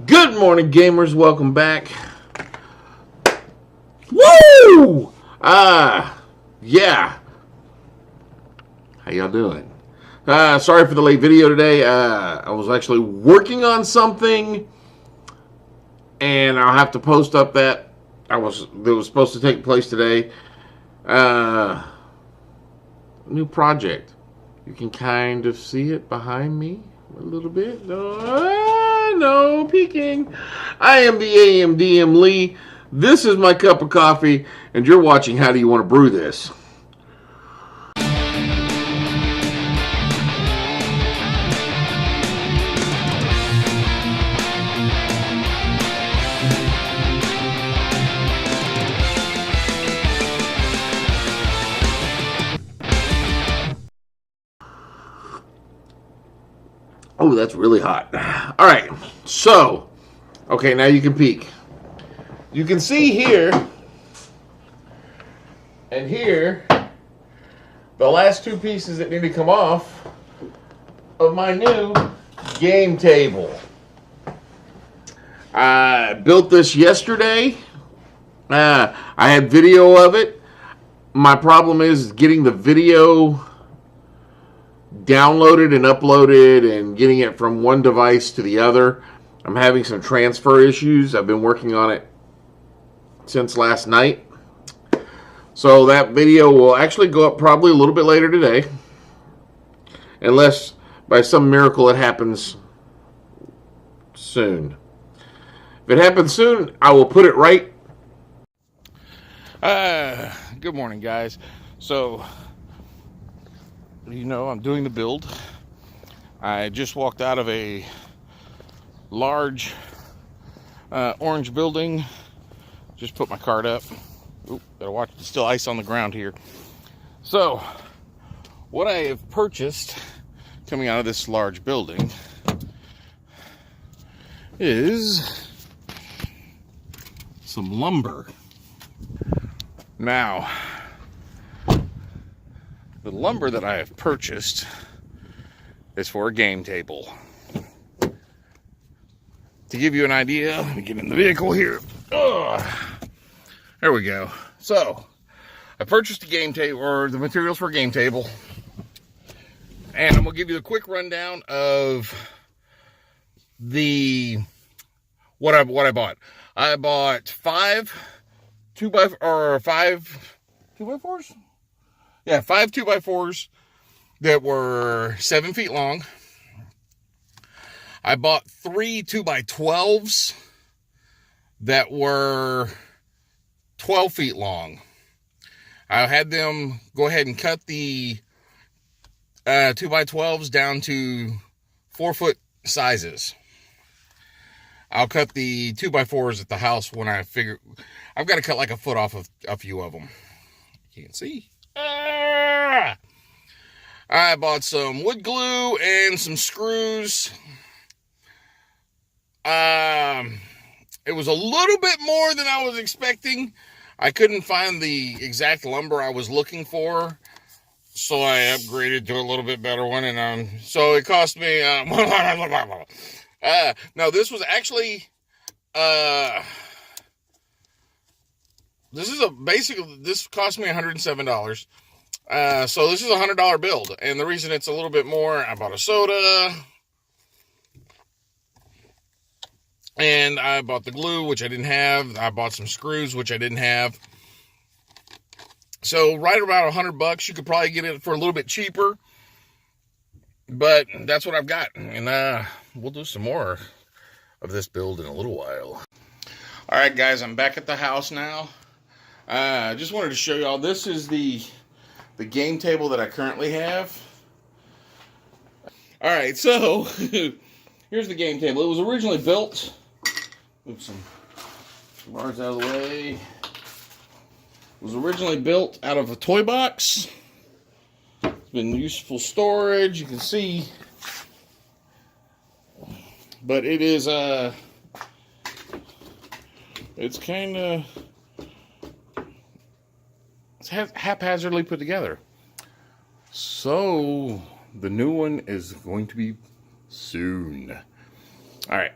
Good morning, gamers. Welcome back. Woo! Yeah. How y'all doing? Sorry for the late video today. I was actually working on something, and I'll have to post up that was supposed to take place today. New project. You can kind of see it behind me a little bit. No peeking. I am the AMDM Lee. This is my cup of coffee, and you're watching How Do You Want to Brew This? Oh, that's really hot. All right, so, okay, now you can peek. You can see here and here the last two pieces that need to come off of my new game table. I built this yesterday. I had video of it. My problem is getting the video downloaded and uploaded and getting it from one device to the other. I'm having some transfer issues. I've been working on it since last night. So that video will actually go up probably a little bit later today. Unless by some miracle it happens soon. If it happens soon, I will put it right. Good morning, guys. So, you know, I'm doing the build. I just walked out of a large orange building. Just put my cart up. Oop, gotta watch, there's still ice on the ground here. So, what I have purchased coming out of this large building is some lumber. Now, the lumber that I have purchased is for a game table. To give you an idea, let me get in the vehicle here. There we go. So, I purchased a game table, or the materials for a game table. And I'm going to give you a quick rundown of what I bought. I bought five 2x4s? Yeah, 5 2x4s that were 7 feet long. I bought 3 2x12s that were 12 feet long. I had them go ahead and cut the 2x12s down to 4-foot sizes. I'll cut the 2x4s at the house when I figure I've got to cut like a foot off of a few of them. You can see. I bought some wood glue and some screws. It was a little bit more than I was expecting. I couldn't find the exact lumber I was looking for, so I upgraded to a little bit better one, and so it cost me. No, this was actually. This cost me $107. So this is a $100 build, and the reason it's a little bit more, I bought a soda, and I bought the glue, which I didn't have. I bought some screws, which I didn't have. So right about $100, you could probably get it for a little bit cheaper, but that's what I've got, and we'll do some more of this build in a little while. All right, guys, I'm back at the house now. I just wanted to show y'all, this is the game table that I currently have. All right, so here's the game table. It was originally built. Move some bars out of the way. It was originally built out of a toy box. It's been useful storage. You can see, but it is it's kind of. It's haphazardly put together. So, the new one is going to be soon. Alright.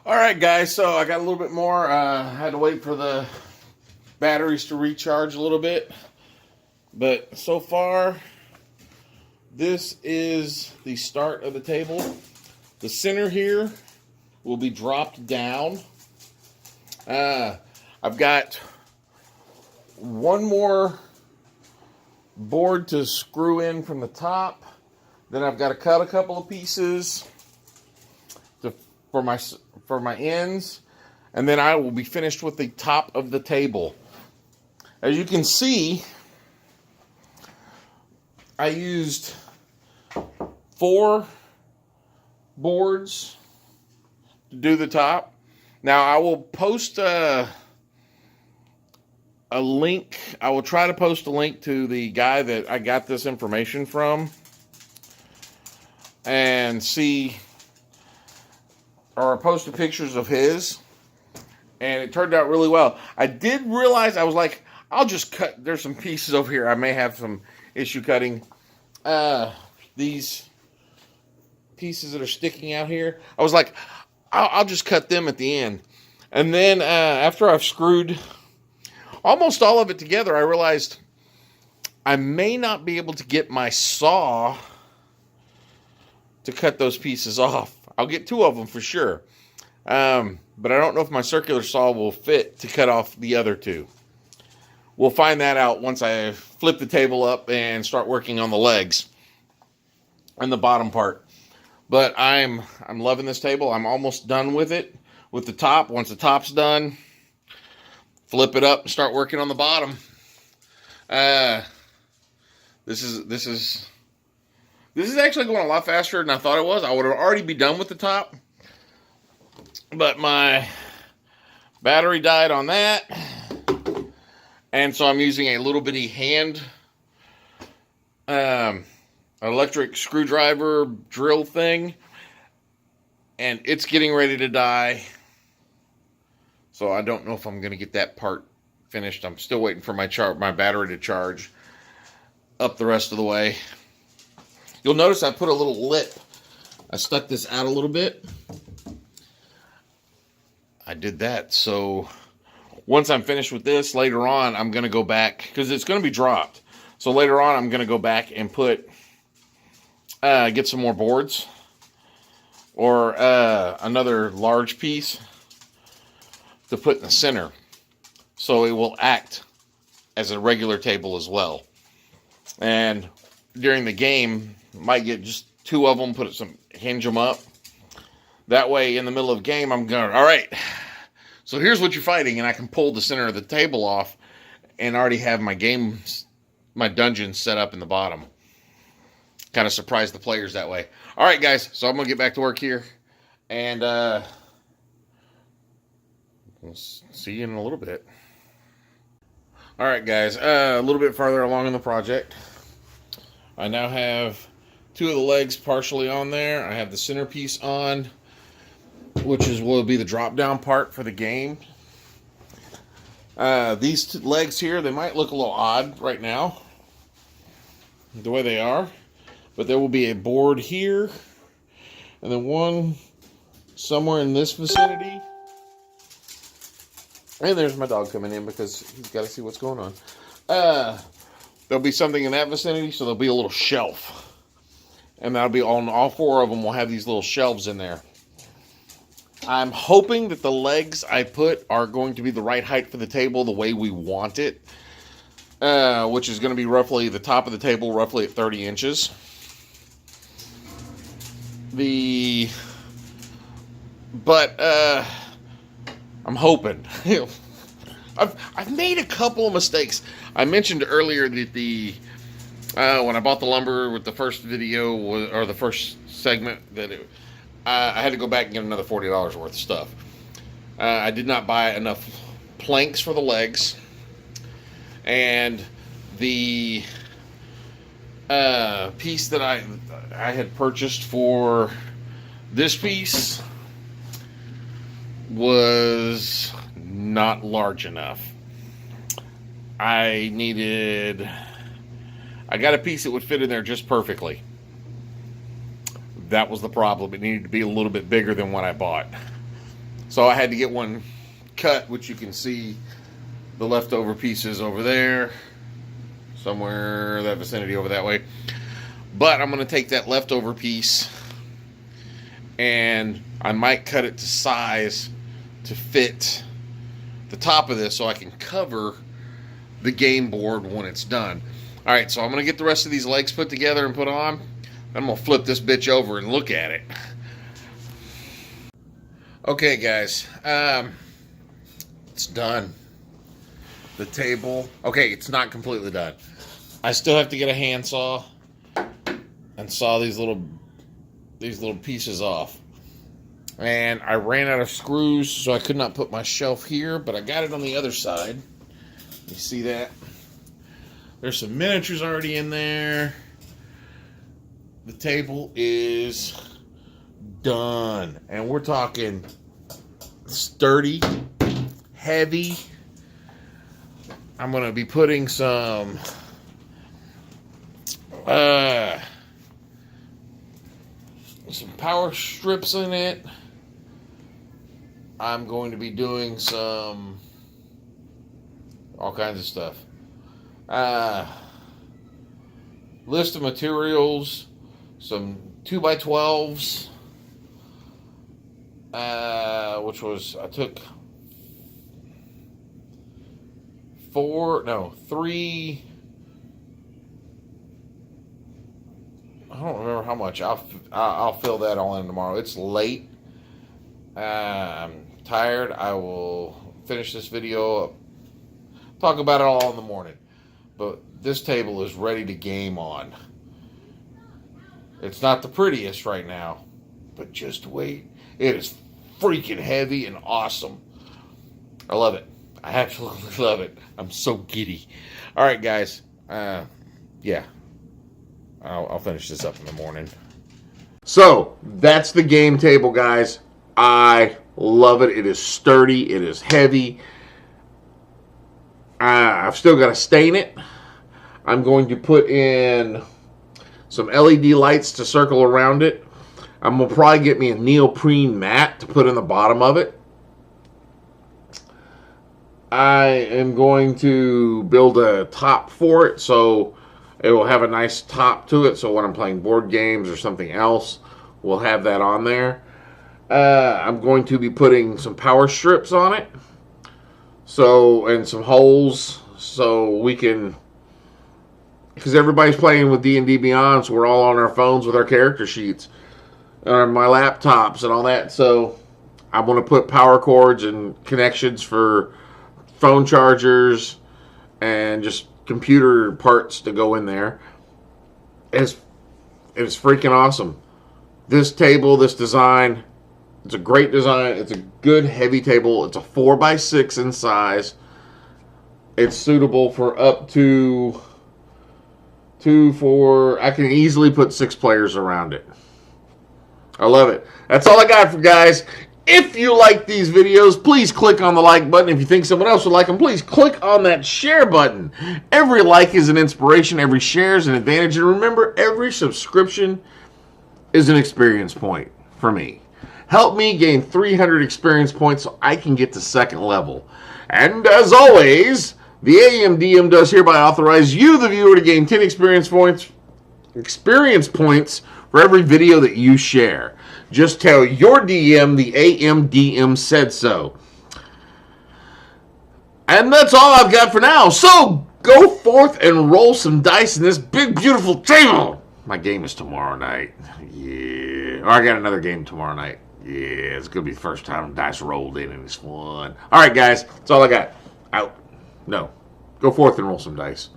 Alright guys, so I got a little bit more. I had to wait for the batteries to recharge a little bit. But so far, this is the start of the table. The center here will be dropped down. I've got one more board to screw in from the top. Then I've got to cut a couple of pieces for my ends, and then I will be finished with the top of the table. As you can see, I used 4 boards to do the top. Now I will post a link. I will try to post a link to the guy that I got this information from and see, or post pictures of his, and it turned out really well. I did realize, I was like, I'll just cut, there's some pieces over here I may have some issue cutting. These pieces that are sticking out here, I was like, I'll just cut them at the end. And then after I've screwed almost all of it together, I realized I may not be able to get my saw to cut those pieces off. I'll get 2 of them for sure. But I don't know if my circular saw will fit to cut off the other 2. We'll find that out once I flip the table up and start working on the legs and the bottom part. But I'm loving this table. I'm almost done with it, with the top. Once the top's done, flip it up and start working on the bottom. This is actually going a lot faster than I thought it was. I would have already be done with the top, but my battery died on that, and so I'm using a little bitty hand electric screwdriver drill thing, and it's getting ready to die. So I don't know if I'm going to get that part finished. I'm still waiting for my battery to charge up the rest of the way. You'll notice I put a little lip. I stuck this out a little bit. I did that. So once I'm finished with this, later on, I'm going to go back, because it's going to be dropped. So later on, I'm going to go back and get some more boards, or another large piece to put in the center, so it will act as a regular table as well. And during the game, might get just 2 of them, hinge them up. That way, in the middle of the game, I'm going, all right, so here's what you're fighting, and I can pull the center of the table off and already have my dungeon set up in the bottom. Kind of surprise the players that way. All right, guys, so I'm going to get back to work here, and we'll see you in a little bit. All right, guys, a little bit farther along in the project. I now have 2 of the legs partially on there. I have the centerpiece on, which will be the drop-down part for the game. These 2 legs here, they might look a little odd right now, the way they are. But there will be a board here, and then one somewhere in this vicinity. And there's my dog coming in because he's got to see what's going on. There'll be something in that vicinity, so there'll be a little shelf. And that'll be on all 4 of them. Will have these little shelves in there. I'm hoping that the legs I put are going to be the right height for the table, the way we want it. Which is going to be roughly the top of the table, roughly at 30 inches. I'm hoping. I've made a couple of mistakes. I mentioned earlier that when I bought the lumber with the first video, or the first segment, that I had to go back and get another $40 worth of stuff. I did not buy enough planks for the legs, and the piece that I had purchased for this piece was not large enough. I got a piece that would fit in there just perfectly. That was the problem. It needed to be a little bit bigger than what I bought. So I had to get one cut, which you can see the leftover pieces over there, somewhere that vicinity over that way. But I'm going to take that leftover piece and I might cut it to size to fit the top of this so I can cover the game board when it's done. Alright, so I'm going to get the rest of these legs put together and put on. I'm going to flip this bitch over and look at it. Okay, guys. It's done. The table. Okay, it's not completely done. I still have to get a handsaw and saw these little pieces off. And I ran out of screws, so I could not put my shelf here, but I got it on the other side. You see that? There's some miniatures already in there. The table is done. And we're talking sturdy, heavy. I'm going to be putting some power strips in it. I'm going to be doing some all kinds of stuff. List of materials, some 2x12s, which was, I took 3, I don't remember how much. I'll fill that all in tomorrow. It's late. I'm tired. I will finish this video up, talk about it all in the morning. But this table is ready to game on. It's not the prettiest right now, but just wait. It is freaking heavy and awesome. I love it. I absolutely love it. I'm so giddy. All right, guys. Yeah. I'll finish this up in the morning. So, that's the game table, guys. I love it. It is sturdy. It is heavy. I've still got to stain it. I'm going to put in some LED lights to circle around it. I'm going to probably get me a neoprene mat to put in the bottom of it. I am going to build a top for it so it will have a nice top to it. So when I'm playing board games or something else, we'll have that on there. I'm going to be putting some power strips on it. So, and some holes so we can, because everybody's playing with D&D Beyond, so we're all on our phones with our character sheets, or my laptops and all that. So I'm going to put power cords and connections for phone chargers and just computer parts to go in there. It's freaking awesome. This table, this design, it's a great design. It's a good heavy table. It's a 4x6 in size. It's suitable for up to 4. I can easily put 6 players around it. I love it. That's all I got for guys. If you like these videos, please click on the like button. If you think someone else would like them, please click on that share button. Every like is an inspiration. Every share is an advantage. And remember, every subscription is an experience point for me. Help me gain 300 experience points so I can get to second level. And as always, the AMDM does hereby authorize you, the viewer, to gain 10 experience points for every video that you share. Just tell your DM the AMDM said so. And that's all I've got for now. So go forth and roll some dice in this big, beautiful table. My game is tomorrow night. Yeah. Or I got another game tomorrow night. Yeah, it's going to be the first time dice rolled in and it's fun. All right, guys. That's all I got. Out. No. Go forth and roll some dice.